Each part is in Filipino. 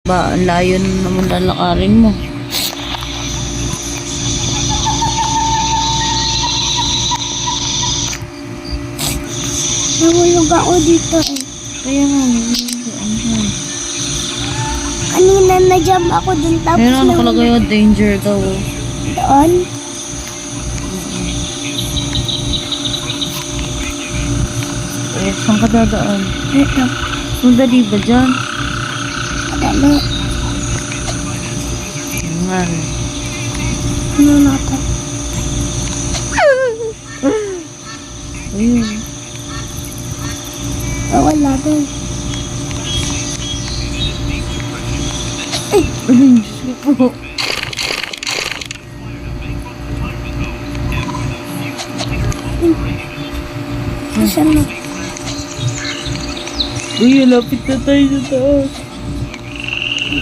Ba, ang layo na naman lalakarin mo. Nahulog ako dito eh. Kaya nga, Kanina na-jump ako dun tapos ayun ang nakalagay yung danger daw. doon. Eh, saan ka dadaan? Ito. Sundali ba dyan? Dali. Yan. Ano natin? Ayun. Wala doon. Ay, Diyos ko po. Nasaan na? Uy, lapit na tayo sa taas.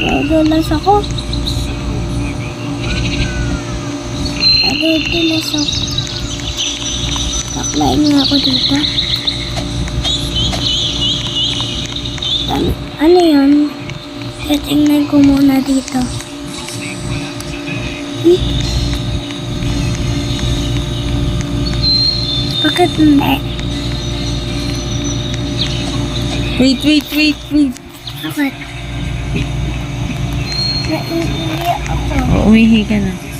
Nadulas ako. Nadulas ako. Taklain nga ako dito. Ano yun? Tingnan ko muna dito. Bakit hindi? Wait. Bakit? Naiiyak ako. Oh, umihi ka na.